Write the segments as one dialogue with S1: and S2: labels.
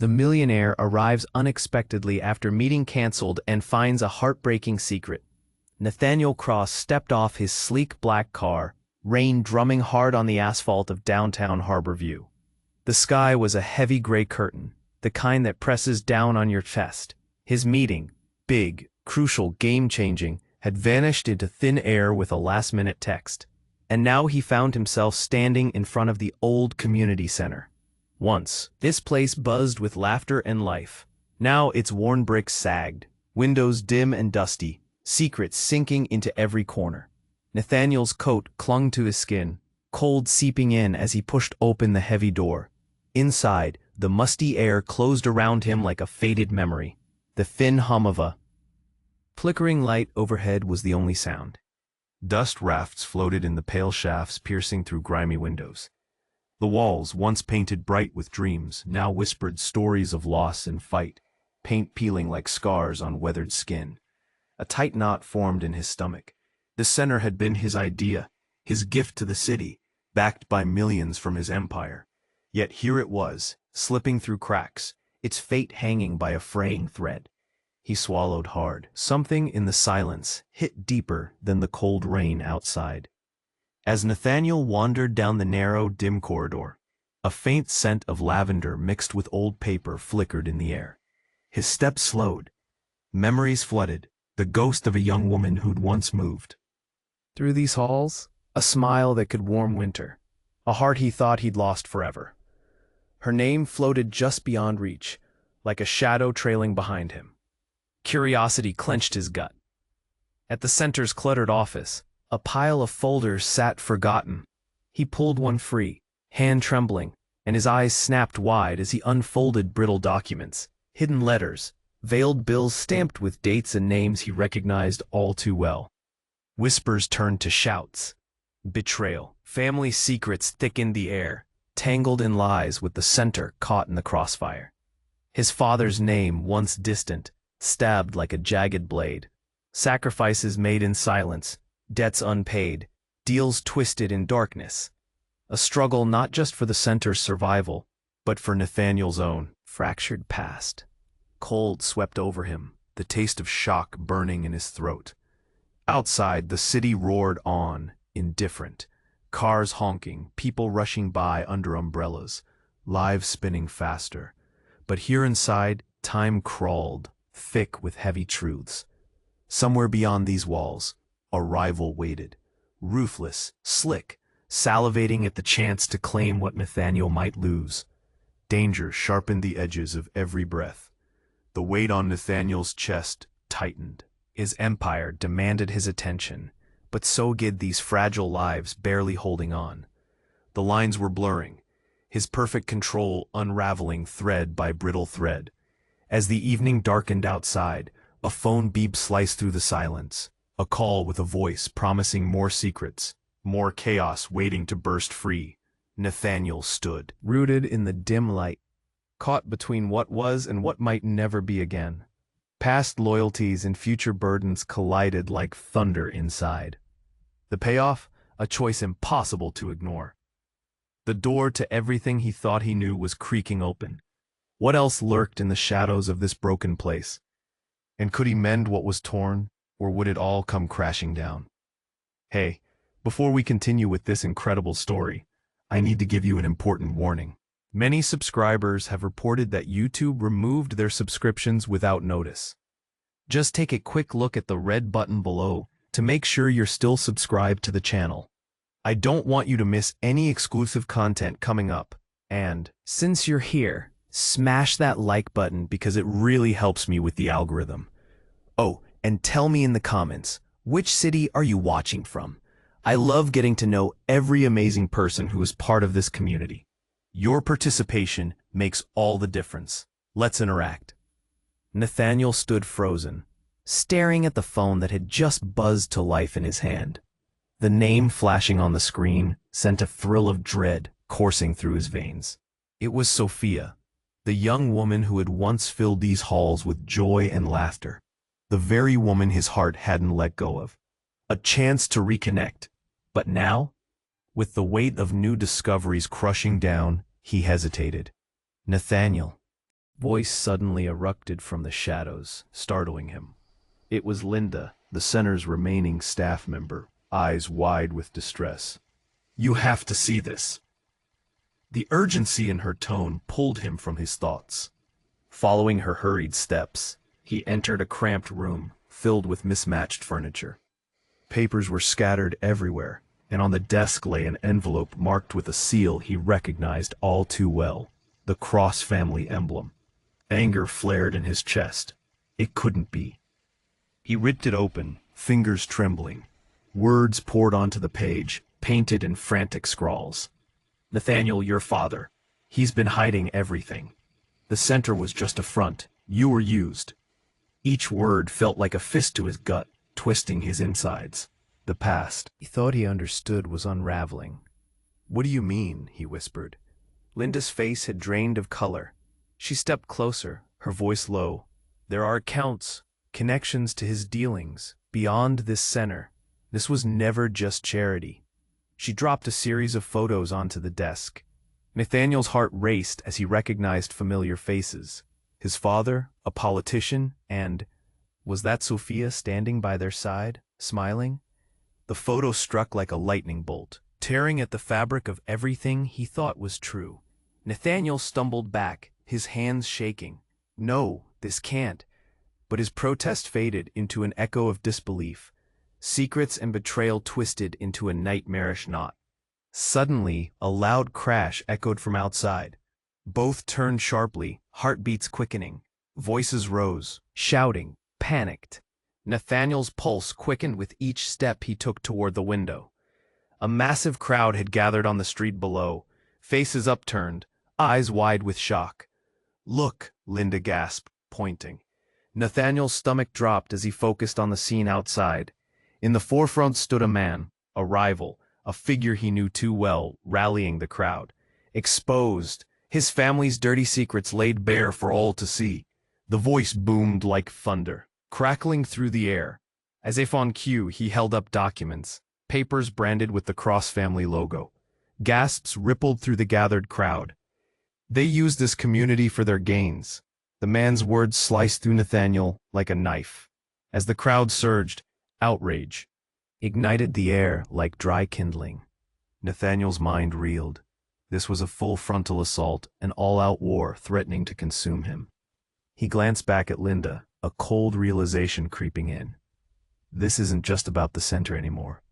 S1: The millionaire arrives unexpectedly after meeting canceled and finds a heartbreaking secret. Nathaniel Cross stepped off his sleek black car, rain drumming hard on the asphalt of downtown Harborview. The sky was a heavy gray curtain, the kind that presses down on your chest. His meeting, big, crucial, game-changing, had vanished into thin air with a last-minute text. And now he found himself standing in front of the old community center. Once, this place buzzed with laughter and life. Now its worn bricks sagged, windows dim and dusty, secrets sinking into every corner. Nathaniel's coat clung to his skin, cold seeping in as he pushed open the heavy door. Inside, the musty air closed around him like a faded memory. The thin hum of a flickering light overhead was the only sound. Dust rafts floated in the pale shafts piercing through grimy windows. The walls, once painted bright with dreams, now whispered stories of loss and fight, paint peeling like scars on weathered skin. A tight knot formed in his stomach. The center had been his idea, his gift to the city, backed by millions from his empire. Yet here it was, slipping through cracks, its fate hanging by a fraying thread. He swallowed hard. Something in the silence hit deeper than the cold rain outside. As Nathaniel wandered down the narrow, dim corridor, a faint scent of lavender mixed with old paper flickered in the air. His steps slowed. Memories flooded, the ghost of a young woman who'd once moved. Through these halls, a smile that could warm winter, a heart he thought he'd lost forever. Her name floated just beyond reach, like a shadow trailing behind him. Curiosity clenched his gut. At the center's cluttered office, a pile of folders sat forgotten. He pulled one free, hand trembling, and his eyes snapped wide as he unfolded brittle documents, hidden letters, veiled bills stamped with dates and names he recognized all too well. Whispers turned to shouts. Betrayal. Family secrets thickened the air, tangled in lies with the center caught in the crossfire. His father's name, once distant, stabbed like a jagged blade. Sacrifices made in silence, debts unpaid, deals twisted in darkness. A struggle not just for the center's survival, but for Nathaniel's own fractured past. Cold swept over him, the taste of shock burning in his throat. Outside, the city roared on, indifferent. Cars honking, people rushing by under umbrellas, lives spinning faster. But here inside, time crawled, thick with heavy truths. Somewhere beyond these walls, a rival waited, ruthless, slick, salivating at the chance to claim what Nathaniel might lose. Danger sharpened the edges of every breath. The weight on Nathaniel's chest tightened. His empire demanded his attention, but so did these fragile lives barely holding on. The lines were blurring, his perfect control unraveling thread by brittle thread. As the evening darkened outside, a phone beep sliced through the silence, a call with a voice promising more secrets, more chaos waiting to burst free. Nathaniel stood, rooted in the dim light, caught between what was and what might never be again. Past loyalties and future burdens collided like thunder inside. The payoff? A choice impossible to ignore. The door to everything he thought he knew was creaking open. What else lurked in the shadows of this broken place? And could he mend what was torn, or would it all come crashing down? Hey, before we continue with this incredible story, I need to give you an important warning. Many subscribers have reported that YouTube removed their subscriptions without notice. Just take a quick look at the red button below to make sure you're still subscribed to the channel. I don't want you to miss any exclusive content coming up. And since you're here, smash that like button because it really helps me with the algorithm. Oh, and tell me in the comments, which city are you watching from? I love getting to know every amazing person who is part of this community. Your participation makes all the difference. Let's interact. Nathaniel stood frozen, staring at the phone that had just buzzed to life in his hand. The name flashing on the screen sent a thrill of dread coursing through his veins. It was Sophia, the young woman who had once filled these halls with joy and laughter. The very woman his heart hadn't let go of. A chance to reconnect. But now, with the weight of new discoveries crushing down, he hesitated. Nathaniel. voice suddenly erupted from the shadows, startling him. It was Linda, the center's remaining staff member, eyes wide with distress. "You have to see this." The urgency in her tone pulled him from his thoughts. Following her hurried steps, he entered a cramped room filled with mismatched furniture. Papers were scattered everywhere, and on the desk lay an envelope marked with a seal he recognized all too well, the Cross family emblem. Anger flared in his chest. It couldn't be. He ripped it open, fingers trembling. Words poured onto the page, painted in frantic scrawls. "Nathaniel, your father. He's been hiding everything. The center was just a front. You were used." Each word felt like a fist to his gut, twisting his insides. The past, he thought he understood, was unraveling. "What do you mean?" he whispered. Linda's face had drained of color. She stepped closer, her voice low. "There are accounts, connections to his dealings, beyond this center. This was never just charity." She dropped a series of photos onto the desk. Nathaniel's heart raced as he recognized familiar faces. His father, a politician, and was that Sophia standing by their side, smiling? The photo struck like a lightning bolt, tearing at the fabric of everything he thought was true. Nathaniel stumbled back, his hands shaking. "No, this can't." But his protest faded into an echo of disbelief. Secrets and betrayal twisted into a nightmarish knot. Suddenly, a loud crash echoed from outside. Both turned sharply, heartbeats quickening. Voices rose, shouting, panicked. Nathaniel's pulse quickened with each step he took toward the window. A massive crowd had gathered on the street below, faces upturned, eyes wide with shock. "Look," Linda gasped, pointing. Nathaniel's stomach dropped as he focused on the scene outside. In the forefront stood a man, a rival, a figure he knew too well, rallying the crowd. Exposed, his family's dirty secrets laid bare for all to see. The voice boomed like thunder, crackling through the air. As if on cue, he held up documents, papers branded with the Cross family logo. Gasps rippled through the gathered crowd. They used this community for their gains. The man's words sliced through Nathaniel like a knife. As the crowd surged, outrage ignited the air like dry kindling. Nathaniel's mind reeled. This was a full frontal assault, an all-out war threatening to consume him. He glanced back at Linda, a cold realization creeping in. This isn't just about the center anymore.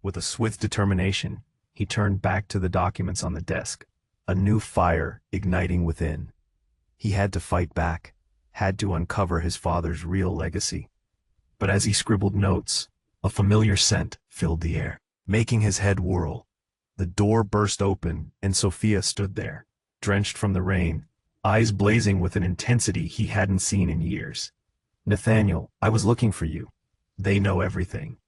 S1: With a swift determination, he turned back to the documents on the desk, a new fire igniting within. He had to fight back, had to uncover his father's real legacy. But as he scribbled notes, a familiar scent filled the air, making his head whirl. The door burst open, and Sophia stood there, drenched from the rain, eyes blazing with an intensity he hadn't seen in years. "Nathaniel, I was looking for you. They know everything."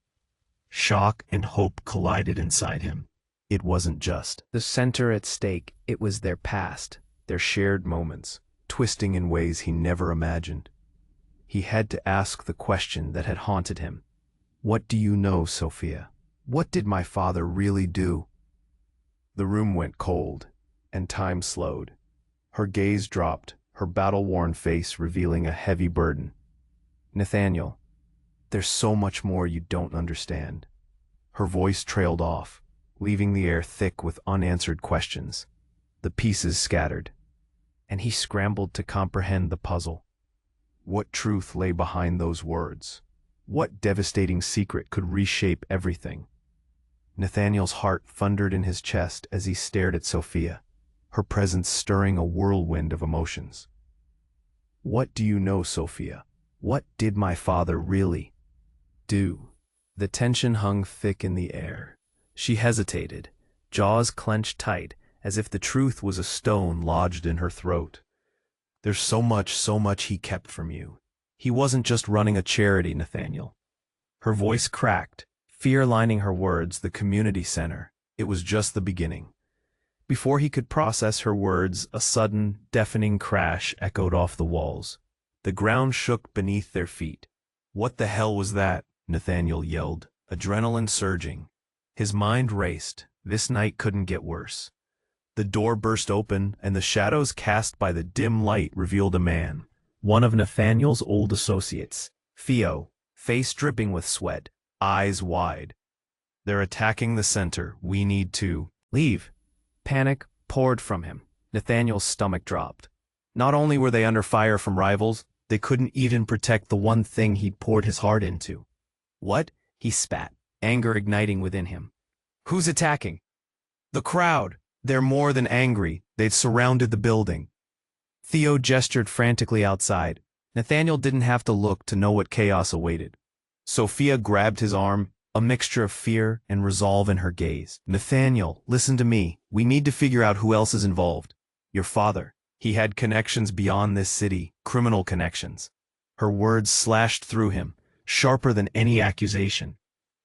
S1: Shock and hope collided inside him. It wasn't just the center at stake, it was their past, their shared moments, twisting in ways he never imagined. He had to ask the question that had haunted him. "What do you know, Sophia? What did my father really do?" The room went cold, and time slowed. Her gaze dropped, her battle-worn face revealing a heavy burden. "Nathaniel, there's so much more you don't understand." Her voice trailed off, leaving the air thick with unanswered questions. The pieces scattered, and he scrambled to comprehend the puzzle. What truth lay behind those words? What devastating secret could reshape everything? Nathaniel's heart thundered in his chest as he stared at Sophia, her presence stirring a whirlwind of emotions. "What do you know, Sophia? What did my father really do?" The tension hung thick in the air. She hesitated, jaws clenched tight, as if the truth was a stone lodged in her throat. "There's so much he kept from you. He wasn't just running a charity, Nathaniel." Her voice cracked, fear lining her words, the community center. It was just the beginning. Before he could process her words, a sudden, deafening crash echoed off the walls. The ground shook beneath their feet. "What the hell was that?" Nathaniel yelled, adrenaline surging. His mind raced. This night couldn't get worse. The door burst open, and the shadows cast by the dim light revealed a man. One of Nathaniel's old associates, Theo, face dripping with sweat, eyes wide. "They're attacking the center. We need to leave." Panic poured from him. Nathaniel's stomach dropped. Not only were they under fire from rivals, they couldn't even protect the one thing he'd poured his heart into. "What?" he spat, anger igniting within him. "Who's attacking?" "The crowd. They're more than angry. They'd surrounded the building." Theo gestured frantically outside. Nathaniel didn't have to look to know what chaos awaited. Sophia grabbed his arm, a mixture of fear and resolve in her gaze. "Nathaniel, listen to me. We need to figure out who else is involved. Your father. He had connections beyond this city, criminal connections." Her words slashed through him, sharper than any accusation.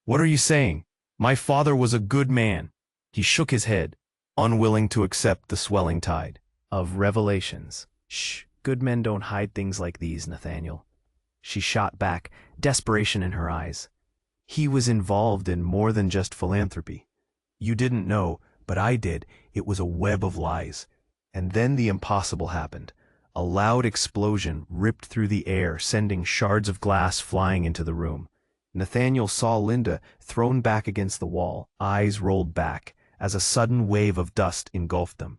S1: "What are you saying? My father was a good man." He shook his head, unwilling to accept the swelling tide of revelations. "Shh, good men don't hide things like these, Nathaniel." She shot back, desperation in her eyes. "He was involved in more than just philanthropy. You didn't know, but I did. It was a web of lies." And then the impossible happened. A loud explosion ripped through the air, sending shards of glass flying into the room. Nathaniel saw Linda thrown back against the wall, eyes rolled back, as a sudden wave of dust engulfed them.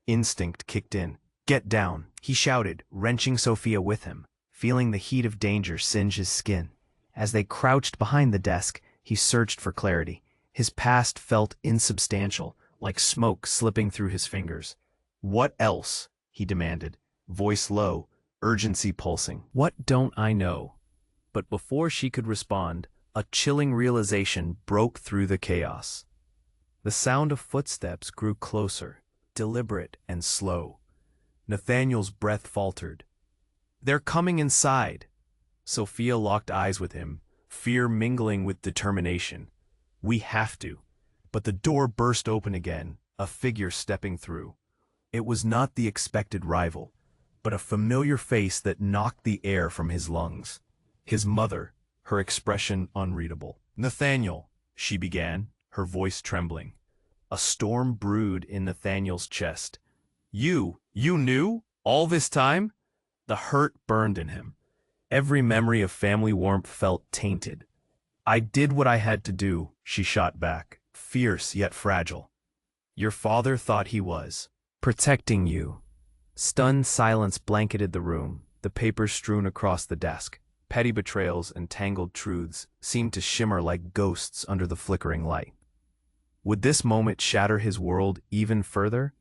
S1: Instinct kicked in. "Get down," he shouted, wrenching Sophia with him, feeling the heat of danger singe his skin. As they crouched behind the desk, he searched for clarity. His past felt insubstantial, like smoke slipping through his fingers. "What else?" he demanded, voice low, urgency pulsing. "What don't I know?" But before she could respond, a chilling realization broke through the chaos. The sound of footsteps grew closer, deliberate and slow. Nathaniel's breath faltered. "They're coming inside." Sophia locked eyes with him, fear mingling with determination. "We have to." But the door burst open again, a figure stepping through. It was not the expected rival, but a familiar face that knocked the air from his lungs. His mother, her expression unreadable. "Nathaniel," she began, her voice trembling. A storm brewed in Nathaniel's chest. You knew? All this time?" The hurt burned in him. Every memory of family warmth felt tainted. "I did what I had to do," she shot back, fierce yet fragile. "Your father thought he was protecting you." Stunned silence blanketed the room, the papers strewn across the desk. Petty betrayals and tangled truths seemed to shimmer like ghosts under the flickering light. Would this moment shatter his world even further?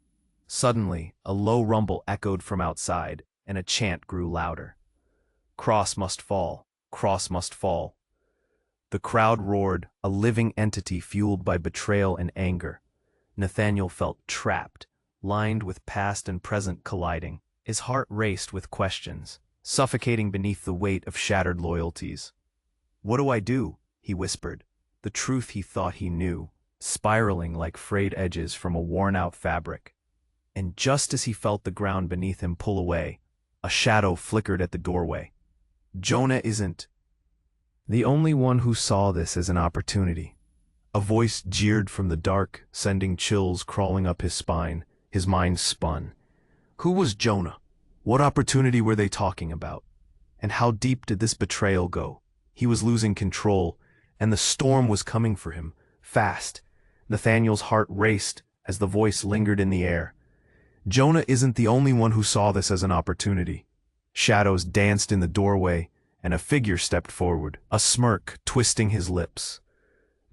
S1: Suddenly, a low rumble echoed from outside, and a chant grew louder. "Cross must fall, cross must fall." The crowd roared, a living entity fueled by betrayal and anger. Nathaniel felt trapped, lined with past and present colliding. His heart raced with questions, suffocating beneath the weight of shattered loyalties. "What do I do?" he whispered, the truth he thought he knew, spiraling like frayed edges from a worn-out fabric. And just as he felt the ground beneath him pull away, a shadow flickered at the doorway. "Jonah isn't the only one who saw this as an opportunity." A voice jeered from the dark, sending chills crawling up his spine. His mind spun. Who was Jonah? What opportunity were they talking about? And how deep did this betrayal go? He was losing control, and the storm was coming for him, fast. Nathaniel's heart raced as the voice lingered in the air. "Jonah isn't the only one who saw this as an opportunity." Shadows danced in the doorway, and a figure stepped forward, a smirk twisting his lips.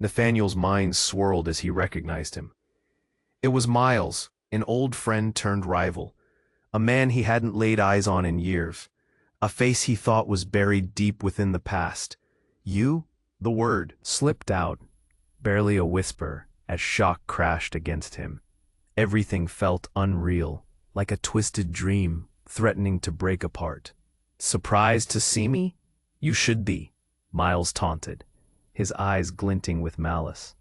S1: Nathaniel's mind swirled as he recognized him. It was Miles, an old friend turned rival, a man he hadn't laid eyes on in years, a face he thought was buried deep within the past. "You?" The word slipped out, barely a whisper, as shock crashed against him. Everything felt unreal, like a twisted dream, threatening to break apart. "Surprised to see me? You should be," Miles taunted, his eyes glinting with malice.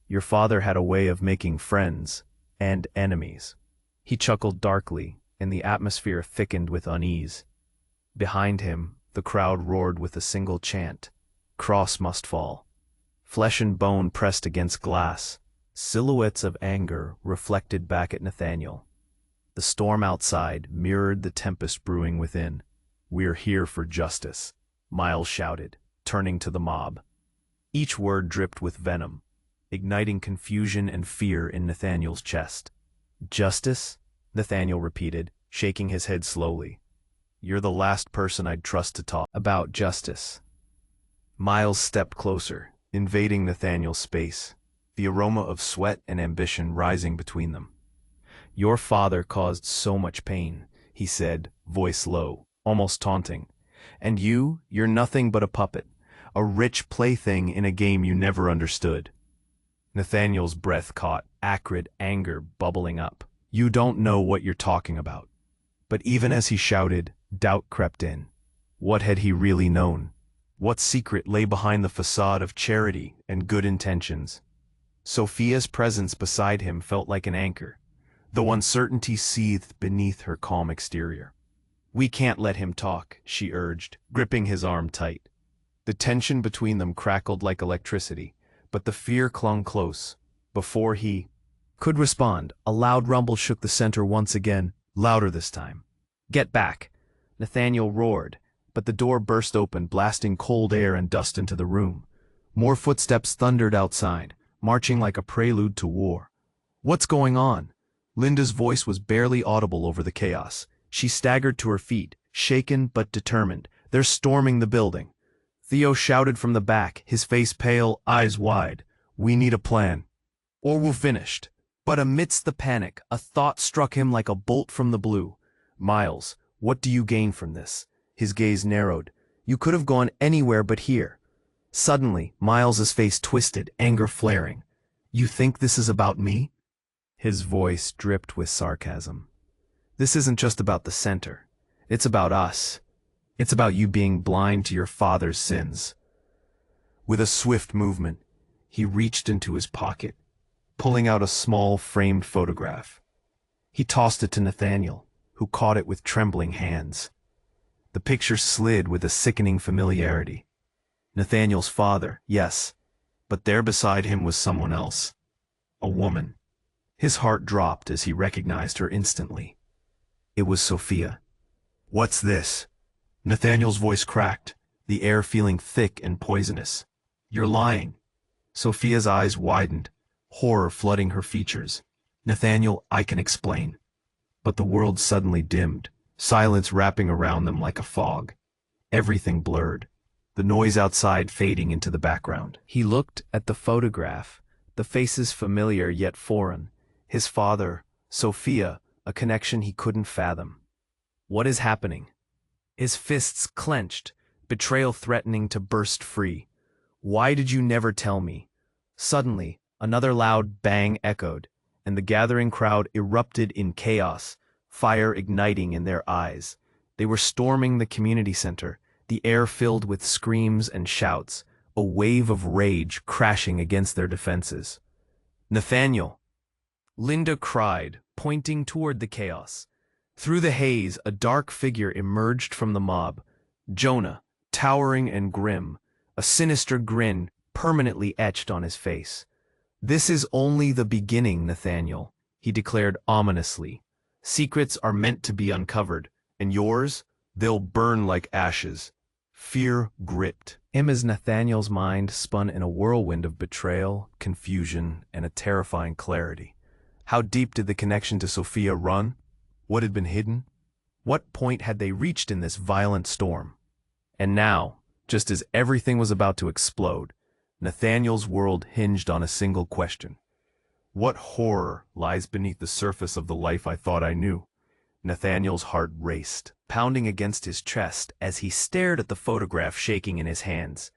S1: "Your father had a way of making friends and enemies." He chuckled darkly, and the atmosphere thickened with unease. Behind him, the crowd roared with a single chant. Cross must fall. Flesh and bone pressed against glass. silhouettes of anger reflected back at Nathaniel. The storm outside mirrored the tempest brewing within. "We're here for justice," Miles shouted, turning to the mob. Each word dripped with venom, igniting confusion and fear in Nathaniel's chest. "Justice?" Nathaniel repeated, shaking his head slowly. "You're the last person I'd trust to talk about justice." Miles stepped closer, invading Nathaniel's space, the aroma of sweat and ambition rising between them. "Your father caused so much pain," he said, voice low, almost taunting. "And you're nothing but a puppet, a rich plaything in a game you never understood." Nathaniel's breath caught, acrid anger bubbling up. "You don't know what you're talking about." But even as he shouted, doubt crept in. What had he really known? What secret lay behind the facade of charity and good intentions? Sophia's presence beside him felt like an anchor, though uncertainty seethed beneath her calm exterior. "We can't let him talk," she urged, gripping his arm tight. The tension between them crackled like electricity, but the fear clung close. Before he could respond, a loud rumble shook the center once again, louder this time. "Get back!" Nathaniel roared, but the door burst open, blasting cold air and dust into the room. More footsteps thundered outside, marching like a prelude to war. "What's going on?" Linda's voice was barely audible over the chaos. She staggered to her feet, shaken but determined. "They're storming the building." Theo shouted from the back, his face pale, eyes wide. "We need a plan, or we're finished." But amidst the panic, a thought struck him like a bolt from the blue. "Miles, what do you gain from this?" His gaze narrowed. "You could have gone anywhere but here." Suddenly, Miles's face twisted, anger flaring. "You think this is about me?" His voice dripped with sarcasm. "This isn't just about the center. It's about us. It's about you being blind to your father's sins." With a swift movement, he reached into his pocket, pulling out a small framed photograph. He tossed it to Nathaniel, who caught it with trembling hands. The picture slid with a sickening familiarity. Nathaniel's father, yes, but there beside him was someone else. A woman. His heart dropped as he recognized her instantly. It was Sophia. "What's this?" Nathaniel's voice cracked, the air feeling thick and poisonous. "You're lying." Sophia's eyes widened, horror flooding her features. "Nathaniel, I can explain." But the world suddenly dimmed, silence wrapping around them like a fog. Everything blurred, the noise outside fading into the background. He looked at the photograph, the faces familiar yet foreign. His father, Sophia, a connection he couldn't fathom. What is happening? His fists clenched, betrayal threatening to burst free. "Why did you never tell me?" Suddenly, another loud bang echoed, and the gathering crowd erupted in chaos, fire igniting in their eyes. They were storming the community center, the air filled with screams and shouts, a wave of rage crashing against their defenses. "Nathaniel!" Linda cried, pointing toward the chaos. Through the haze, a dark figure emerged from the mob. Jonah, towering and grim, a sinister grin permanently etched on his face. "This is only the beginning, Nathaniel," he declared ominously. "Secrets are meant to be uncovered, and yours, they'll burn like ashes." Fear gripped him as Nathaniel's mind spun in a whirlwind of betrayal, confusion, and a terrifying clarity. How deep did the connection to Sophia run? What had been hidden? What point had they reached in this violent storm? And now, just as everything was about to explode, Nathaniel's world hinged on a single question. What horror lies beneath the surface of the life I thought I knew? Nathaniel's heart raced, pounding against his chest as he stared at the photograph shaking in his hands.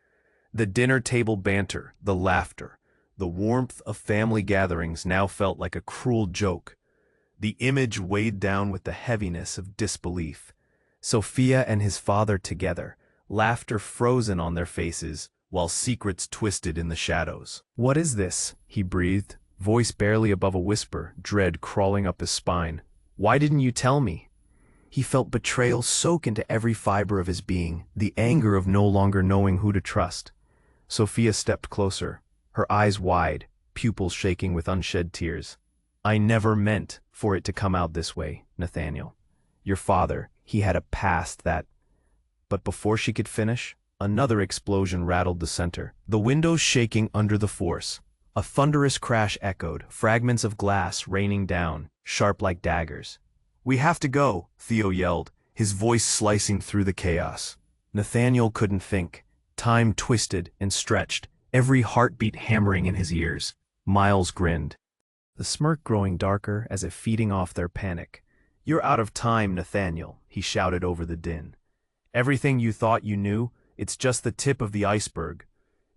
S1: The dinner table banter, the laughter, the warmth of family gatherings now felt like a cruel joke. The image weighed down with the heaviness of disbelief. Sophia and his father together, laughter frozen on their faces, while secrets twisted in the shadows. "What is this?" he breathed, voice barely above a whisper, dread crawling up his spine. "Why didn't you tell me?" He felt betrayal soak into every fiber of his being, the anger of no longer knowing who to trust. Sophia stepped closer, her eyes wide, pupils shaking with unshed tears. I never meant for it to come out this way, Nathaniel. Your father, he had a past that... But before she could finish, another explosion rattled the center, the windows shaking under the force. A thunderous crash echoed, fragments of glass raining down, sharp like daggers. "We have to go," Theo yelled, his voice slicing through the chaos. Nathaniel couldn't think. Time twisted and stretched, every heartbeat hammering in his ears. Miles grinned, the smirk growing darker as if feeding off their panic. "You're out of time, Nathaniel," he shouted over the din. "Everything you thought you knew, it's just the tip of the iceberg."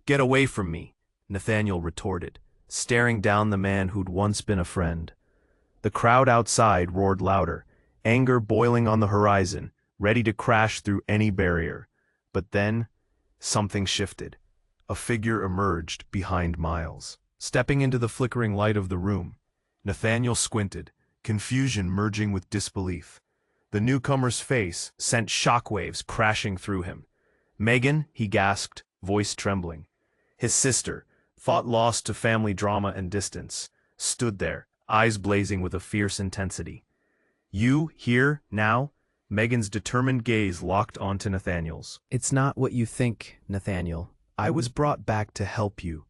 S1: "Get away from me," Nathaniel retorted, staring down the man who'd once been a friend. The crowd outside roared louder, anger boiling on the horizon, ready to crash through any barrier. But then, something shifted. A figure emerged behind Miles. Stepping into the flickering light of the room, Nathaniel squinted, confusion merging with disbelief. The newcomer's face sent shockwaves crashing through him. "Megan," he gasped, voice trembling. His sister, thought lost to family drama and distance, stood there, eyes blazing with a fierce intensity. "You, here, now?" Megan's determined gaze locked onto Nathaniel's. "It's not what you think, Nathaniel. I was brought back to help you."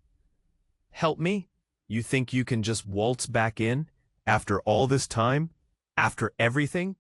S1: "Help me? You think you can just waltz back in? After all this time? After everything?"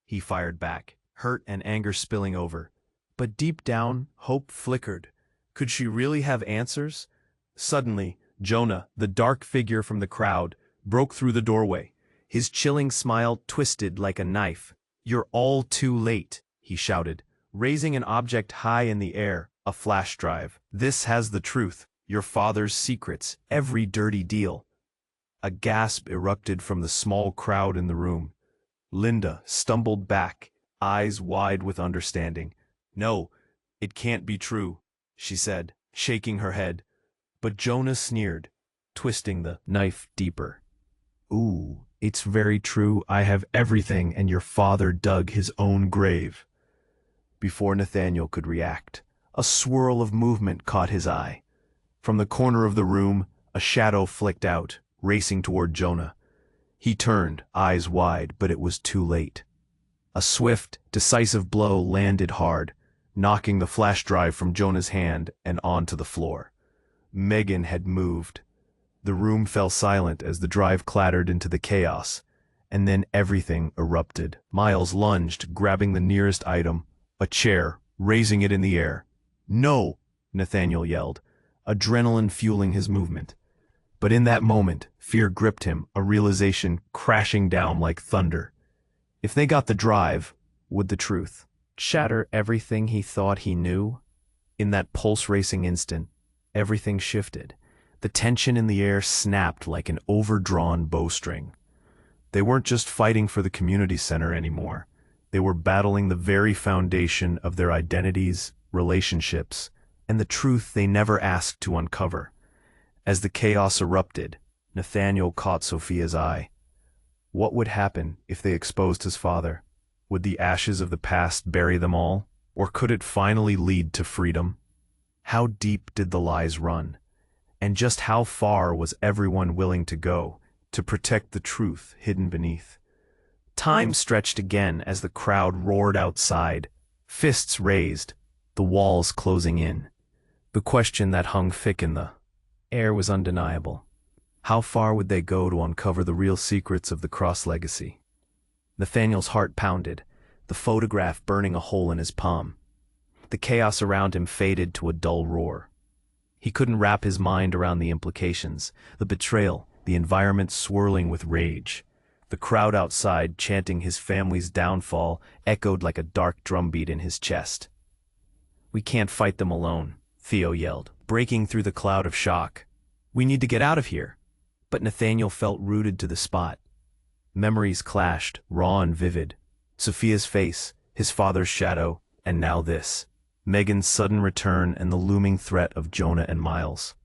S1: He fired back, hurt and anger spilling over. But deep down, hope flickered. Could she really have answers? Suddenly, Jonah, the dark figure from the crowd, broke through the doorway. His chilling smile twisted like a knife. "You're all too late," he shouted, raising an object high in the air, a flash drive. "This has the truth, your father's secrets, every dirty deal." A gasp erupted from the small crowd in the room. Linda stumbled back, eyes wide with understanding. "No, it can't be true," she said, shaking her head. But Jonah sneered, twisting the knife deeper. "Ooh, it's very true. I have everything, and your father dug his own grave." Before Nathaniel could react, a swirl of movement caught his eye. From the corner of the room, a shadow flicked out, racing toward Jonah. He turned, eyes wide, but it was too late. A swift, decisive blow landed hard, knocking the flash drive from Jonah's hand and onto the floor. Megan had moved. The room fell silent as the drive clattered into the chaos, and then everything erupted. Miles lunged, grabbing the nearest item, a chair, raising it in the air. "No!" Nathaniel yelled, adrenaline fueling his movement. But in that moment, fear gripped him, a realization crashing down like thunder. If they got the drive, would the truth shatter everything he thought he knew? In that pulse-racing instant, everything shifted. The tension in the air snapped like an overdrawn bowstring. They weren't just fighting for the community center anymore. They were battling the very foundation of their identities, relationships, and the truth they never asked to uncover. As the chaos erupted, Nathaniel caught Sophia's eye. What would happen if they exposed his father? Would the ashes of the past bury them all? Or could it finally lead to freedom? How deep did the lies run? And just how far was everyone willing to go to protect the truth hidden beneath? Time stretched again as the crowd roared outside, fists raised, the walls closing in. The question that hung thick in the air was undeniable. How far would they go to uncover the real secrets of the Cross legacy? Nathaniel's heart pounded, the photograph burning a hole in his palm. The chaos around him faded to a dull roar. He couldn't wrap his mind around the implications, the betrayal, the environment swirling with rage. The crowd outside, chanting his family's downfall, echoed like a dark drumbeat in his chest. "We can't fight them alone," Theo yelled, breaking through the cloud of shock. "We need to get out of here." But Nathaniel felt rooted to the spot. Memories clashed, raw and vivid. Sophia's face, his father's shadow, and now this. Megan's sudden return and the looming threat of Jonah and Miles.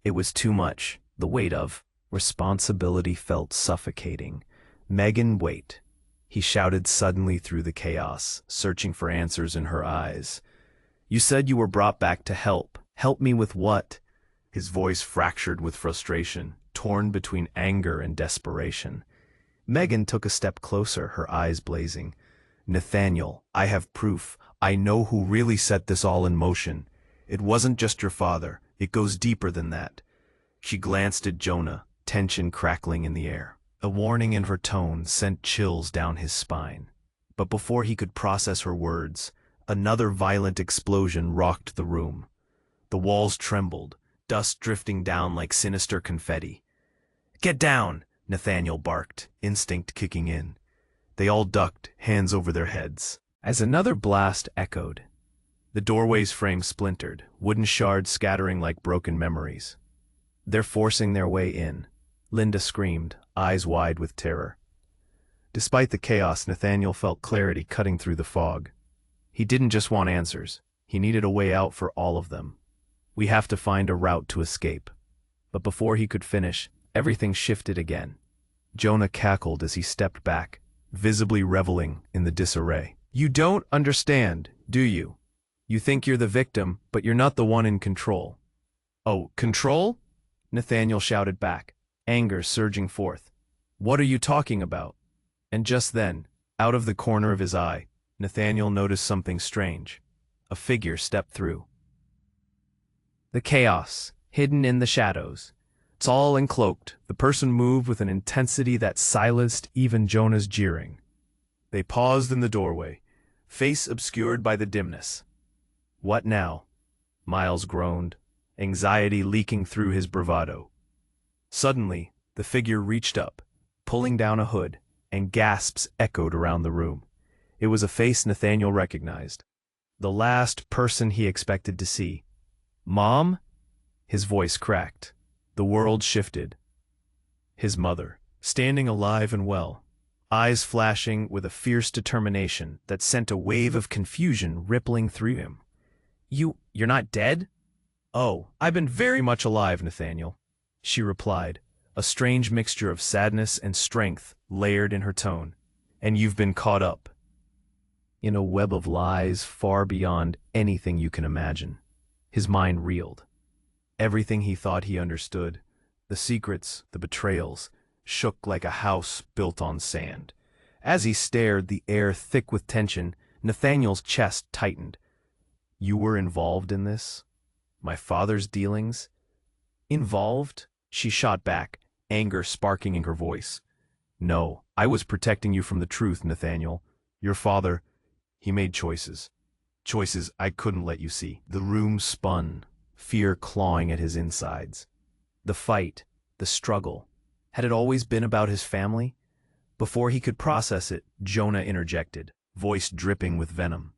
S1: It was too much. The weight of responsibility felt suffocating. "Megan, wait," he shouted suddenly through the chaos, searching for answers in her eyes. "You said you were brought back to help. Help me with what?" His voice fractured with frustration. torn between anger and desperation. Megan took a step closer, her eyes blazing. "Nathaniel, I have proof. I know who really set this all in motion. It wasn't just your father. It goes deeper than that." She glanced at Jonah, tension crackling in the air. A warning in her tone sent chills down his spine. But before he could process her words, another violent explosion rocked the room. The walls trembled, dust drifting down like sinister confetti. "Get down!" Nathaniel barked, instinct kicking in. They all ducked, hands over their heads. As another blast echoed, the doorway's frame splintered, wooden shards scattering like broken memories. "They're forcing their way in," Linda screamed, eyes wide with terror. Despite the chaos, Nathaniel felt clarity cutting through the fog. He didn't just want answers. He needed a way out for all of them. "We have to find a route to escape." But before he could finish, everything shifted again. Jonah cackled as he stepped back, visibly reveling in the disarray. "You don't understand, do you? You think you're the victim, but you're not the one in control." "Oh, control?" Nathaniel shouted back, anger surging forth. "What are you talking about?" And just then, out of the corner of his eye, Nathaniel noticed something strange. A figure stepped through the chaos, hidden in the shadows. Tall and cloaked, the person moved with an intensity that silenced even Jonah's jeering. They paused in the doorway, face obscured by the dimness. "What now?" Miles groaned, anxiety leaking through his bravado. Suddenly, the figure reached up, pulling down a hood, and gasps echoed around the room. It was a face Nathaniel recognized. The last person he expected to see. "Mom?" His voice cracked. The world shifted. His mother, standing alive and well, eyes flashing with a fierce determination that sent a wave of confusion rippling through him. You're not dead?" "Oh, I've been very much alive, Nathaniel," she replied, a strange mixture of sadness and strength layered in her tone. "And you've been caught up in a web of lies far beyond anything you can imagine." His mind reeled. Everything he thought he understood, the secrets, the betrayals, shook like a house built on sand. As he stared, the air thick with tension, Nathaniel's chest tightened. "You were involved in this? My father's dealings?" "Involved?" She shot back, anger sparking in her voice. "No, I was protecting you from the truth, Nathaniel. Your father, he made choices. Choices I couldn't let you see." The room spun, fear clawing at his insides. The fight, the struggle, had it always been about his family? Before he could process it, Jonah interjected, voice dripping with venom.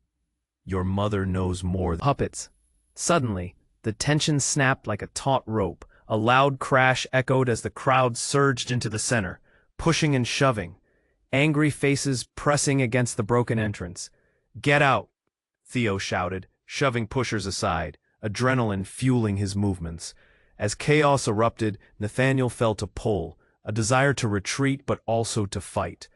S1: "Your mother knows more than puppets." Suddenly, the tension snapped like a taut rope. A loud crash echoed as the crowd surged into the center, pushing and shoving, angry faces pressing against the broken entrance. "Get out!" Theo shouted, shoving pushers aside, adrenaline fueling his movements. As chaos erupted, Nathaniel felt a pull, a desire to retreat but also to fight.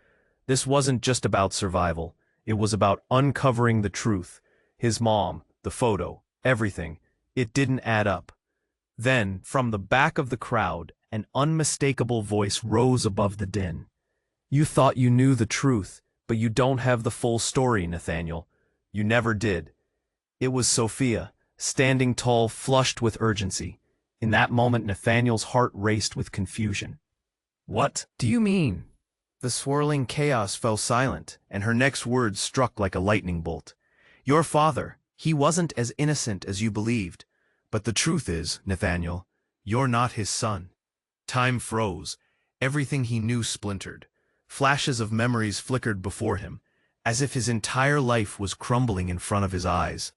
S1: This wasn't just about survival. It was about uncovering the truth. His mom, the photo, everything. It didn't add up. Then, from the back of the crowd, an unmistakable voice rose above the din. "You thought you knew the truth, but you don't have the full story, Nathaniel. You never did." It was Sophia, standing tall, flushed with urgency. In that moment, Nathaniel's heart raced with confusion. "What do you mean?" The swirling chaos fell silent, and her next words struck like a lightning bolt. "Your father, he wasn't as innocent as you believed. But the truth is, Nathaniel, you're not his son." Time froze. Everything he knew splintered. Flashes of memories flickered before him, as if his entire life was crumbling in front of his eyes.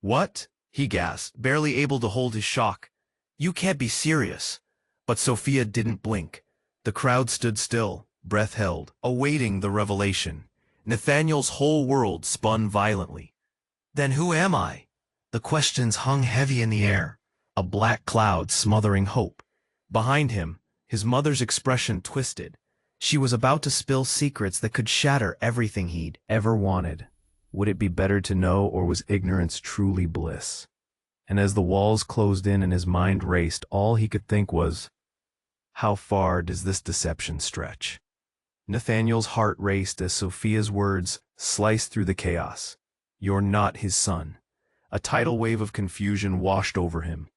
S1: "What?" he gasped, barely able to hold his shock. "You can't be serious." But Sophia didn't blink. The crowd stood still, breath held, awaiting the revelation. Nathaniel's whole world spun violently. "Then who am I?" The questions hung heavy in the air, a black cloud smothering hope. Behind him, his mother's expression twisted. She was about to spill secrets that could shatter everything he'd ever wanted. Would it be better to know, or was ignorance truly bliss? And as the walls closed in and his mind raced, all he could think was, How far does this deception stretch? Nathaniel's heart raced as Sophia's words sliced through the chaos. You're not his son. A tidal wave of confusion washed over him.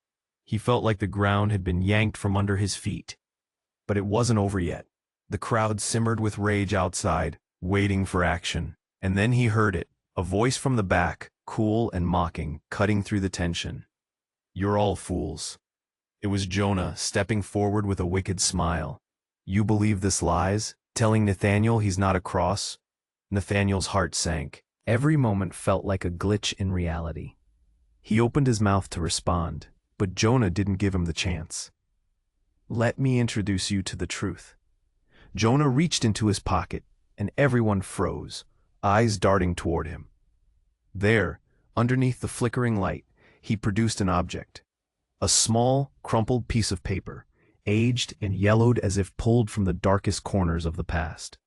S1: He felt like the ground had been yanked from under his feet. But it wasn't over yet. The crowd simmered with rage outside, waiting for action. And then he heard it, a voice from the back, cool and mocking, cutting through the tension. You're all fools. It was Jonah, stepping forward with a wicked smile. You believe this lies, telling Nathaniel he's not a cross? Nathaniel's heart sank. Every moment felt like a glitch in reality. He opened his mouth to respond, but Jonah didn't give him the chance. Let me introduce you to the truth. Jonah reached into his pocket, and everyone froze, eyes darting toward him. There, underneath the flickering light, he produced an object. A small, crumpled piece of paper, aged and yellowed as if pulled from the darkest corners of the past.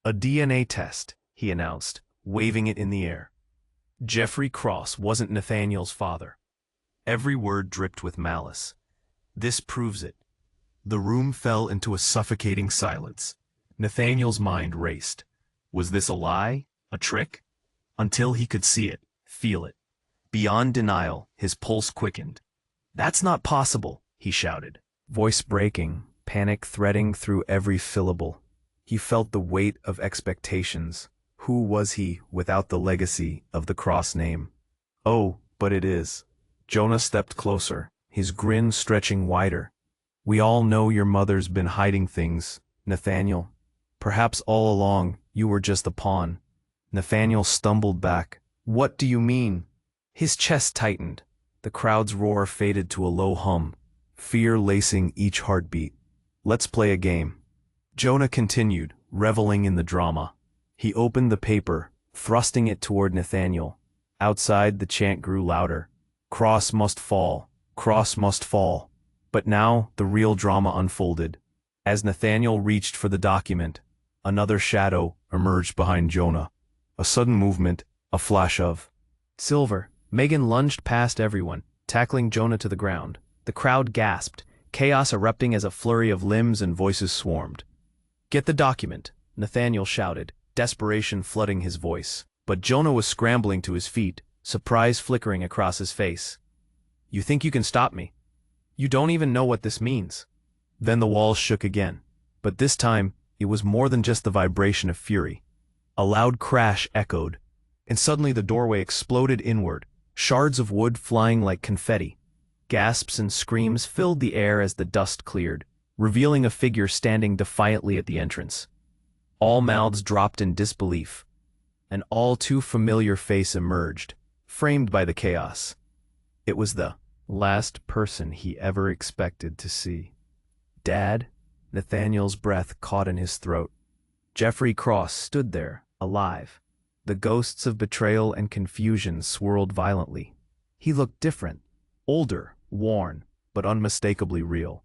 S1: A DNA test, he announced, waving it in the air. Jeffrey Cross wasn't Nathaniel's father. Every word dripped with malice. This proves it. The room fell into a suffocating silence. Nathaniel's mind raced. Was this a lie? A trick? Until he could see it, feel it. Beyond denial, his pulse quickened. That's not possible, he shouted, voice breaking, panic threading through every syllable. He felt the weight of expectations. Who was he without the legacy of the Cross name? Oh, but it is. Jonah stepped closer, his grin stretching wider. We all know your mother's been hiding things, Nathaniel. Perhaps all along, you were just a pawn. Nathaniel stumbled back. What do you mean? His chest tightened. The crowd's roar faded to a low hum, fear lacing each heartbeat. Let's play a game. Jonah continued, reveling in the drama. He opened the paper, thrusting it toward Nathaniel. Outside, the chant grew louder. Cross must fall. Cross must fall. But now, the real drama unfolded. As Nathaniel reached for the document, another shadow emerged behind Jonah. A sudden movement, a flash of silver. Megan lunged past everyone, tackling Jonah to the ground. The crowd gasped, chaos erupting as a flurry of limbs and voices swarmed. Get the document, Nathaniel shouted, desperation flooding his voice. But Jonah was scrambling to his feet, surprise flickering across his face. You think you can stop me? You don't even know what this means. Then the walls shook again. But this time, it was more than just the vibration of fury. A loud crash echoed, and suddenly the doorway exploded inward, shards of wood flying like confetti. Gasps and screams filled the air as the dust cleared, revealing a figure standing defiantly at the entrance. All mouths dropped in disbelief. An all too familiar face emerged, framed by the chaos. It was the last person he ever expected to see. Dad? Nathaniel's breath caught in his throat. Jeffrey Cross stood there, alive. The ghosts of betrayal and confusion swirled violently. He looked different, older, worn, but unmistakably real.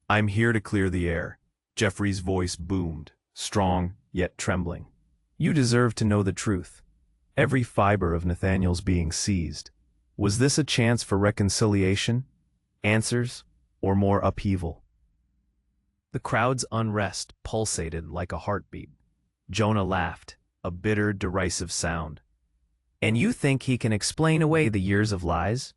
S1: I'm here to clear the air. Jeffrey's voice boomed, strong yet trembling. You deserve to know the truth. Every fiber of Nathaniel's being seized. Was this a chance for reconciliation, answers, or more upheaval? The crowd's unrest pulsated like a heartbeat. Jonah laughed, a bitter, derisive sound. And you think he can explain away the years of lies?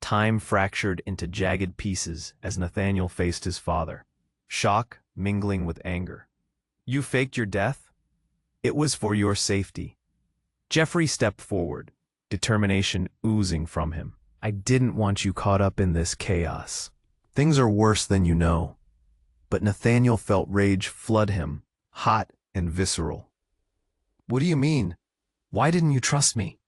S1: Time fractured into jagged pieces as Nathaniel faced his father, shock mingling with anger. You faked your death? It was for your safety. Jeffrey stepped forward, determination oozing from him. I didn't want you caught up in this chaos. Things are worse than you know. But Nathaniel felt rage flood him, hot and visceral. What do you mean? Why didn't you trust me?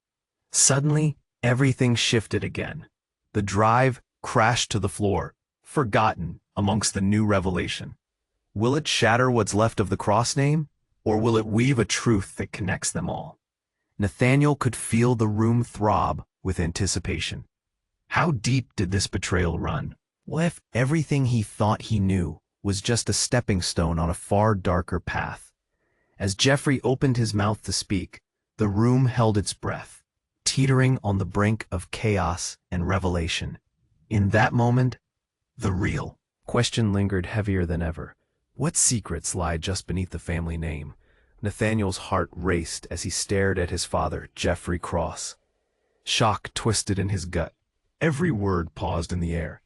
S1: Suddenly, everything shifted again. The drive crashed to the floor, forgotten amongst the new revelation. Will it shatter what's left of the Cross name, or will it weave a truth that connects them all? Nathaniel could feel the room throb with anticipation. How deep did this betrayal run? What if everything he thought he knew was just a stepping stone on a far darker path? As Jeffrey opened his mouth to speak, the room held its breath, teetering on the brink of chaos and revelation. In that moment, the real Question lingered heavier than ever. What secrets lie just beneath the family name? Nathaniel's heart raced as he stared at his father, Jeffrey Cross. Shock twisted in his gut. Every word paused in the air.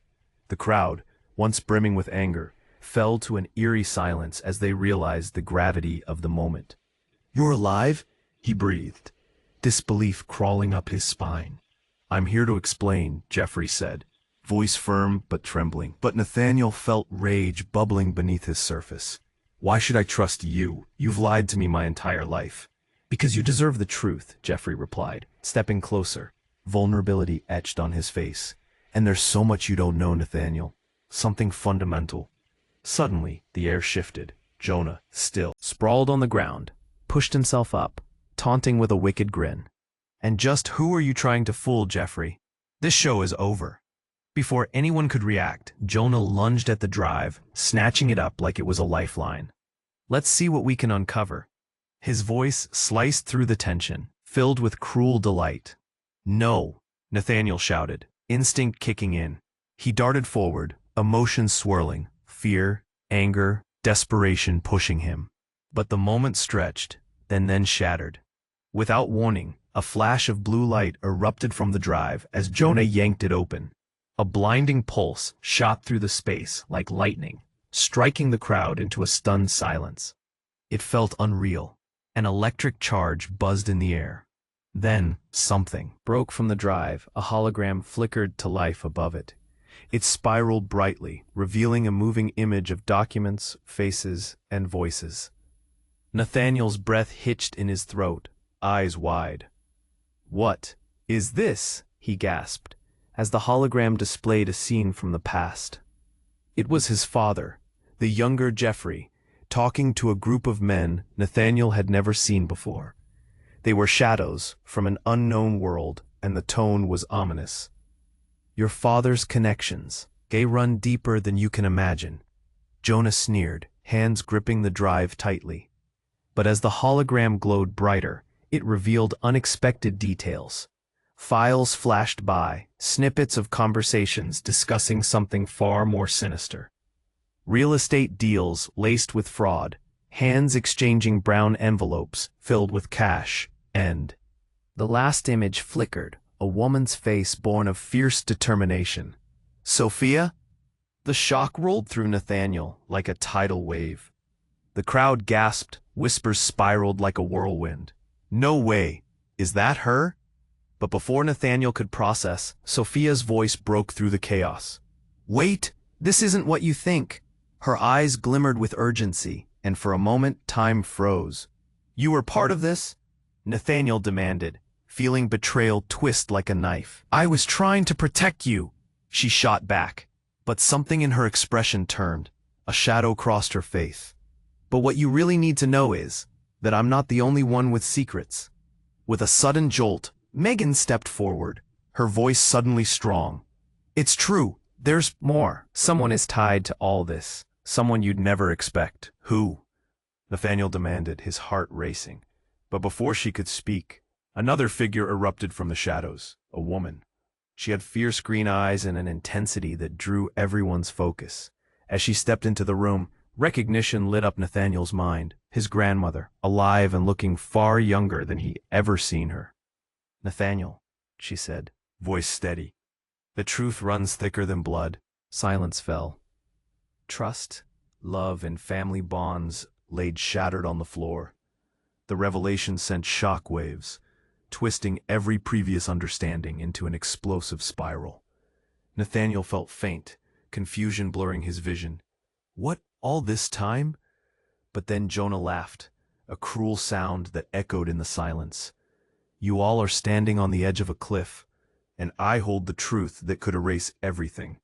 S1: The crowd, once brimming with anger, fell to an eerie silence as they realized the gravity of the moment. "You're alive?" he breathed, disbelief crawling up his spine. "I'm here to explain," Jeffrey said, voice firm but trembling. But Nathaniel felt rage bubbling beneath his surface. "Why should I trust you? You've lied to me my entire life." "Because you deserve the truth," Jeffrey replied, stepping closer, vulnerability etched on his face. "And there's so much you don't know, Nathaniel. Something fundamental." Suddenly, the air shifted. Jonah, still, sprawled on the ground, pushed himself up, taunting with a wicked grin. "And just who are you trying to fool, Jeffrey? This show is over." Before anyone could react, Jonah lunged at the drive, snatching it up like it was a lifeline. "Let's see what we can uncover." His voice sliced through the tension, filled with cruel delight. "No," Nathaniel shouted, instinct kicking in. He darted forward, emotions swirling, fear, anger, desperation pushing him. But the moment stretched, then shattered. Without warning, a flash of blue light erupted from the drive as Jonah yanked it open. A blinding pulse shot through the space like lightning, striking the crowd into a stunned silence. It felt unreal. An electric charge buzzed in the air. Then, something broke from the drive. A hologram flickered to life above it. It spiraled brightly, revealing a moving image of documents, faces, and voices. Nathaniel's breath hitched in his throat, eyes wide. "What is this?" he gasped, as the hologram displayed a scene from the past. It was his father, the younger Jeffrey, talking to a group of men Nathaniel had never seen before. They were shadows from an unknown world, and the tone was ominous. "Your father's connections, they run deeper than you can imagine," Jonah sneered, hands gripping the drive tightly. But as the hologram glowed brighter, it revealed unexpected details. Files flashed by, snippets of conversations discussing something far more sinister. Real estate deals laced with fraud, hands exchanging brown envelopes filled with cash, and the last image flickered, a woman's face born of fierce determination. "Sophia?" The shock rolled through Nathaniel like a tidal wave. The crowd gasped, whispers spiraled like a whirlwind. "No way! Is that her?" But before Nathaniel could process, Sophia's voice broke through the chaos. "Wait! This isn't what you think!" Her eyes glimmered with urgency, and for a moment time froze. "You were part of this?" Nathaniel demanded, feeling betrayal twist like a knife. "I was trying to protect you," she shot back. But something in her expression turned. A shadow crossed her face. "But what you really need to know is that I'm not the only one with secrets." With a sudden jolt, Megan stepped forward, her voice suddenly strong. "It's true, there's more. Someone is tied to all this. Someone you'd never expect." "Who?" Nathaniel demanded, his heart racing. But before she could speak, another figure erupted from the shadows, a woman. She had fierce green eyes and an intensity that drew everyone's focus. As she stepped into the room, recognition lit up Nathaniel's mind. His grandmother, alive and looking far younger than he ever seen her. "Nathaniel," she said, voice steady. "The truth runs thicker than blood." Silence fell. Trust, love, and family bonds laid shattered on the floor. The revelation sent shock waves, twisting every previous understanding into an explosive spiral. Nathaniel felt faint, confusion blurring his vision. What, all this time? But then Jonah laughed, a cruel sound that echoed in the silence. "You all are standing on the edge of a cliff, and I hold the truth that could erase everything."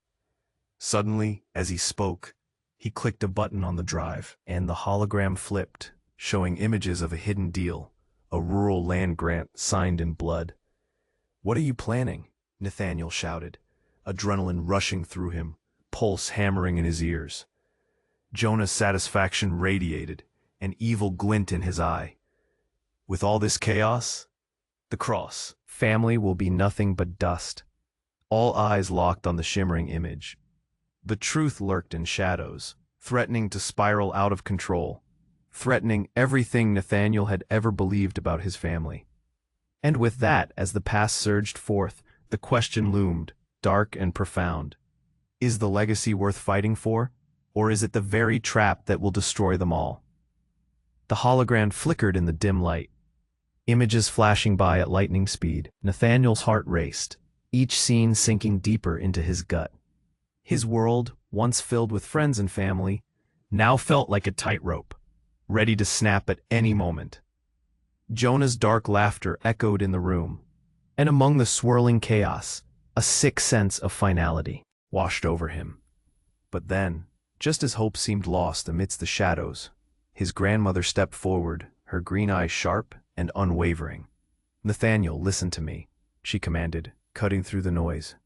S1: Suddenly, as he spoke, he clicked a button on the drive, and the hologram flipped, showing images of a hidden deal, a rural land grant signed in blood. "What are you planning?" Nathaniel shouted, adrenaline rushing through him, pulse hammering in his ears. Jonah's satisfaction radiated, an evil glint in his eye. "With all this chaos, the cross family will be nothing but dust." All eyes locked on the shimmering image. The truth lurked in shadows, threatening to spiral out of control, threatening everything Nathaniel had ever believed about his family. And with that, as the past surged forth, the question loomed, dark and profound. Is the legacy worth fighting for, or is it the very trap that will destroy them all? The hologram flickered in the dim light, images flashing by at lightning speed. Nathaniel's heart raced, each scene sinking deeper into his gut. His world, once filled with friends and family, now felt like a tightrope, ready to snap at any moment. Jonah's dark laughter echoed in the room, and among the swirling chaos, a sick sense of finality washed over him. But then, just as hope seemed lost amidst the shadows, his grandmother stepped forward, her green eyes sharp and unwavering. "Nathaniel, listen to me," she commanded, cutting through the noise.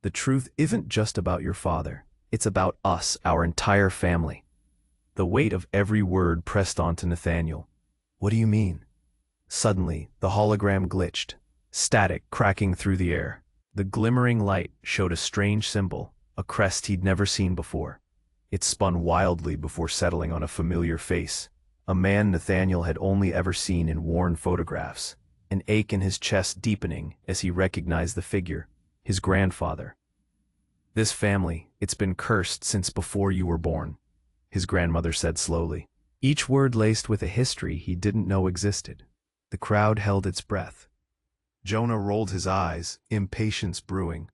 S1: "The truth isn't just about your father. It's about us, our entire family." The weight of every word pressed onto Nathaniel. "What do you mean?" Suddenly, the hologram glitched, static cracking through the air. The glimmering light showed a strange symbol, a crest he'd never seen before. It spun wildly before settling on a familiar face, a man Nathaniel had only ever seen in worn photographs, an ache in his chest deepening as he recognized the figure, his grandfather. "This family, it's been cursed since before you were born," his grandmother said slowly, each word laced with a history he didn't know existed. The crowd held its breath. Jonah rolled his eyes, impatience brewing.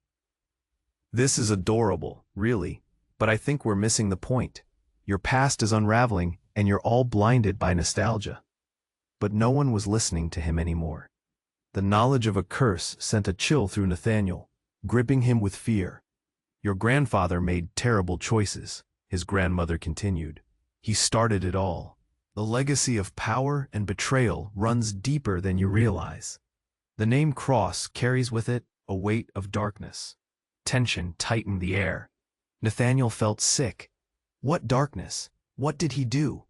S1: "This is adorable, really, but I think we're missing the point. Your past is unraveling, and you're all blinded by nostalgia." But no one was listening to him anymore. The knowledge of a curse sent a chill through Nathaniel, gripping him with fear. "Your grandfather made terrible choices," his grandmother continued. "He started it all. The legacy of power and betrayal runs deeper than you realize. The name Cross carries with it a weight of darkness." Tension tightened the air. Nathaniel felt sick. What darkness? What did he do?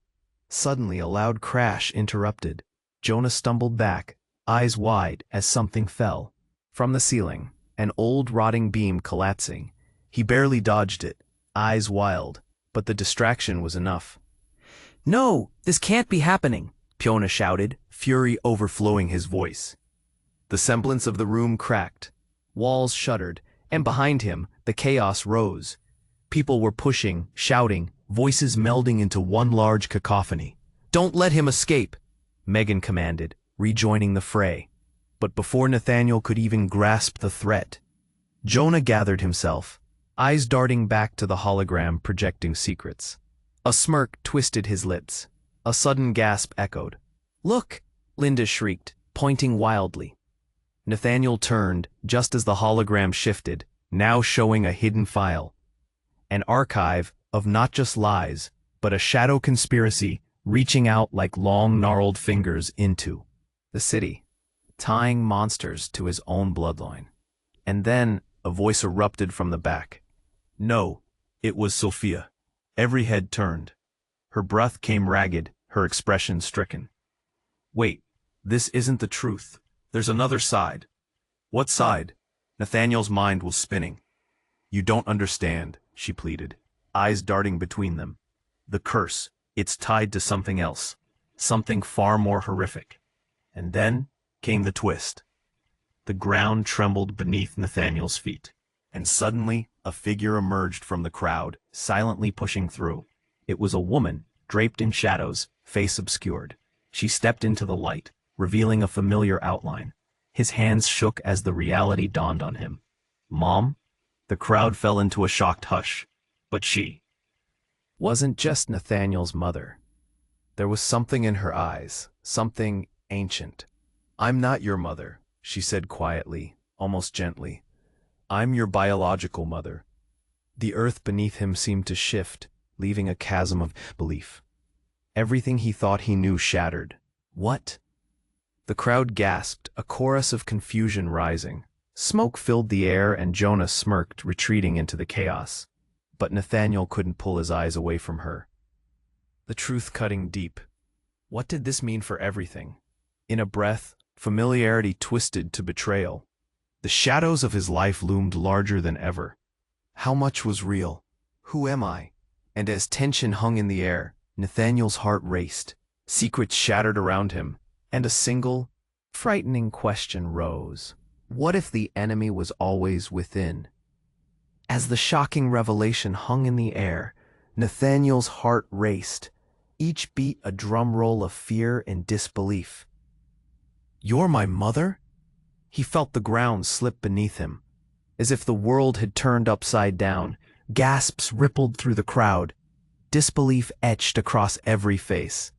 S1: Suddenly a loud crash interrupted. Jonah stumbled back, eyes wide as something fell. From the ceiling, an old rotting beam collapsing. He barely dodged it, eyes wild, but the distraction was enough. "No, this can't be happening," Piona shouted, fury overflowing his voice. The semblance of the room cracked. Walls shuddered, and behind him, the chaos rose. People were pushing, shouting, voices melding into one large cacophony. "Don't let him escape," Megan commanded, rejoining the fray. But before Nathaniel could even grasp the threat, Jonah gathered himself, eyes darting back to the hologram projecting secrets. A smirk twisted his lips. A sudden gasp echoed. "Look!" Linda shrieked, pointing wildly. Nathaniel turned, just as the hologram shifted, now showing a hidden file. An archive of not just lies, but a shadow conspiracy reaching out like long gnarled fingers into the city, tying monsters to his own bloodline. And then a voice erupted from the back. No, it was Sophia. Every head turned. Her breath came ragged, her expression stricken. "Wait, this isn't the truth. There's another side." "What side?" Nathaniel's mind was spinning. "You don't understand," she pleaded, eyes darting between them. "The curse, it's tied to something else, something far more horrific." And then came the twist. The ground trembled beneath Nathaniel's feet, and suddenly a figure emerged from the crowd, silently pushing through. It was a woman, draped in shadows, face obscured. She stepped into the light, revealing a familiar outline. His hands shook as the reality dawned on him. "Mom?" The crowd fell into a shocked hush. But she wasn't just Nathaniel's mother. There was something in her eyes, something ancient. "I'm not your mother," she said quietly, almost gently. "I'm your biological mother." The earth beneath him seemed to shift, leaving a chasm of belief. Everything he thought he knew shattered. What? The crowd gasped, a chorus of confusion rising. Smoke filled the air and Jonah smirked, retreating into the chaos. But Nathaniel couldn't pull his eyes away from her. The truth cutting deep. What did this mean for everything? In a breath, familiarity twisted to betrayal. The shadows of his life loomed larger than ever. How much was real? Who am I? And as tension hung in the air, Nathaniel's heart raced. Secrets shattered around him, and a single, frightening question rose. What if the enemy was always within? As the shocking revelation hung in the air, Nathaniel's heart raced, each beat a drum roll of fear and disbelief. "You're my mother?" He felt the ground slip beneath him, as if the world had turned upside down. Gasps rippled through the crowd. Disbelief etched across every face.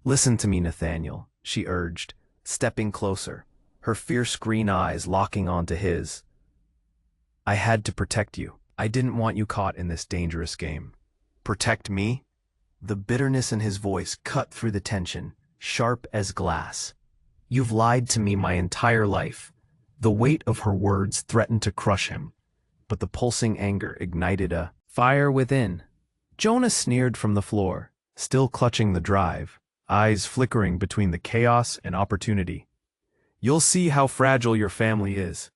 S1: "Listen to me, Nathaniel," she urged, stepping closer, her fierce green eyes locking onto his. "I had to protect you. I didn't want you caught in this dangerous game." "Protect me?" The bitterness in his voice cut through the tension, sharp as glass. "You've lied to me my entire life." The weight of her words threatened to crush him, but the pulsing anger ignited a fire within. Jonah sneered from the floor, still clutching the drive, eyes flickering between the chaos and opportunity. "You'll see how fragile your family is.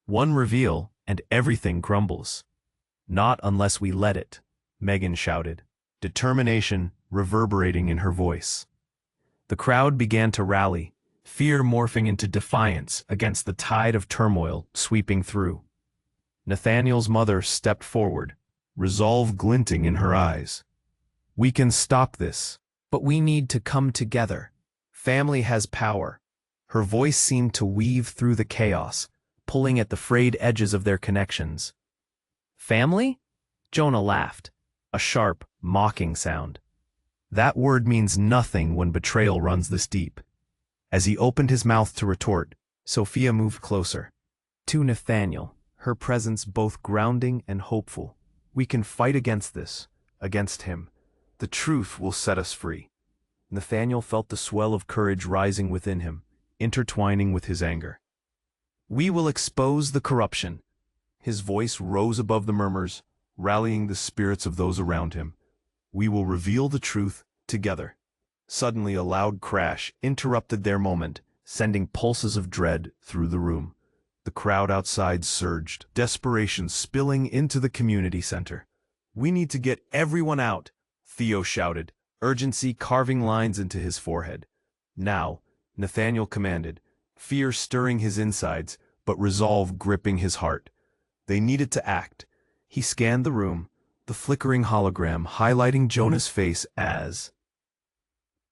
S1: One reveal, and everything crumbles." "Not unless we let it," Megan shouted, determination reverberating in her voice. The crowd began to rally, fear morphing into defiance against the tide of turmoil sweeping through. Nathaniel's mother stepped forward, resolve glinting in her eyes. "We can stop this, but we need to come together. Family has power." Her voice seemed to weave through the chaos, pulling at the frayed edges of their connections. "Family?" Jonah laughed, a sharp, mocking sound. "That word means nothing when betrayal runs this deep." As he opened his mouth to retort, Sophia moved closer. To Nathaniel, her presence both grounding and hopeful. "We can fight against this, against him. The truth will set us free." Nathaniel felt the swell of courage rising within him, intertwining with his anger. "We will expose the corruption." His voice rose above the murmurs, rallying the spirits of those around him. "We will reveal the truth together." Suddenly a loud crash interrupted their moment, sending pulses of dread through the room. The crowd outside surged, desperation spilling into the community center. "We need to get everyone out," Theo shouted, urgency carving lines into his forehead. "Now," Nathaniel commanded, fear stirring his insides, but resolve gripping his heart. They needed to act. He scanned the room, the flickering hologram highlighting Jonah's face as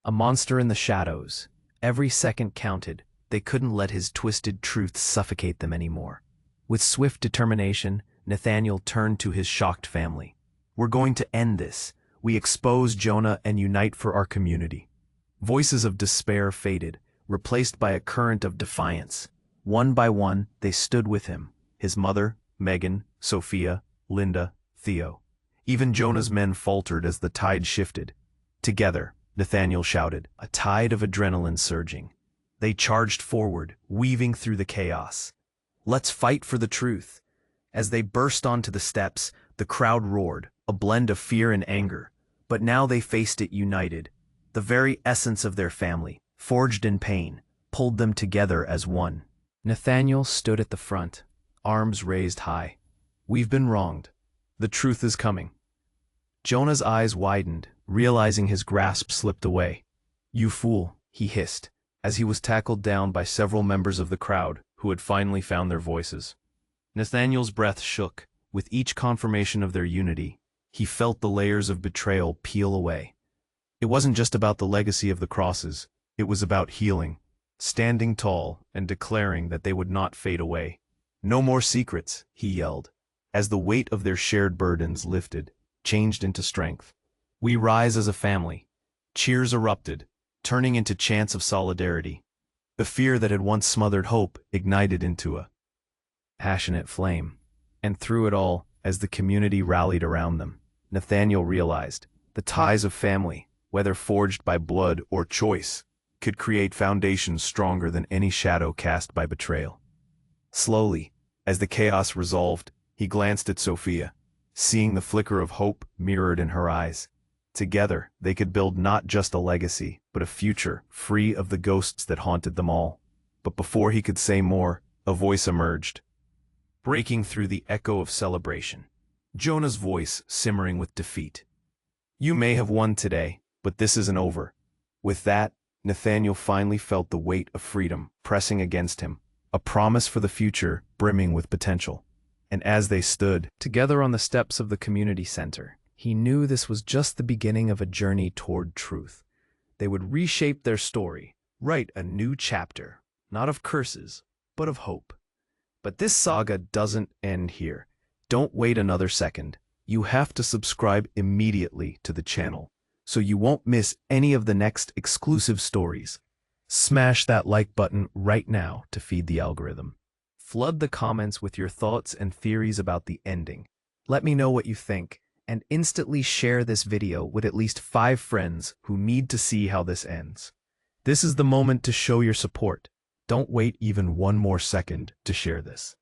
S1: a monster in the shadows. Every second counted. They couldn't let his twisted truth suffocate them anymore. With swift determination, Nathaniel turned to his shocked family. "We're going to end this. We expose Jonah and unite for our community." Voices of despair faded, replaced by a current of defiance. One by one, they stood with him. His mother, Megan, Sophia, Linda, Theo. Even Jonah's men faltered as the tide shifted. Together, Nathaniel shouted, a tide of adrenaline surging. They charged forward, weaving through the chaos. "Let's fight for the truth." As they burst onto the steps, the crowd roared, a blend of fear and anger. But now they faced it united. The very essence of their family, forged in pain, pulled them together as one. Nathaniel stood at the front, arms raised high. "We've been wronged. The truth is coming." Jonah's eyes widened, realizing his grasp slipped away. "You fool," he hissed, as he was tackled down by several members of the crowd who had finally found their voices. Nathaniel's breath shook. With each confirmation of their unity, he felt the layers of betrayal peel away. It wasn't just about the legacy of the crosses, it was about healing, standing tall and declaring that they would not fade away. "No more secrets," he yelled, as the weight of their shared burdens lifted, changed into strength. "We rise as a family." Cheers erupted, turning into chants of solidarity. The fear that had once smothered hope ignited into a passionate flame. And through it all, as the community rallied around them, Nathaniel realized the ties of family, whether forged by blood or choice, could create foundations stronger than any shadow cast by betrayal. Slowly, as the chaos resolved, he glanced at Sophia, seeing the flicker of hope mirrored in her eyes. Together, they could build not just a legacy, but a future free of the ghosts that haunted them all. But before he could say more, a voice emerged, breaking through the echo of celebration. Jonah's voice simmering with defeat. You may have won today, but this isn't over. With that, Nathaniel finally felt the weight of freedom pressing against him, a promise for the future brimming with potential. And as they stood together on the steps of the community center, he knew this was just the beginning of a journey toward truth. They would reshape their story, write a new chapter, not of curses, but of hope. But this saga doesn't end here. Don't wait another second. You have to subscribe immediately to the channel, so you won't miss any of the next exclusive stories. Smash that like button right now to feed the algorithm. Flood the comments with your thoughts and theories about the ending. Let me know what you think, and instantly share this video with at least 5 friends who need to see how this ends. This is the moment to show your support. Don't wait even one more second to share this.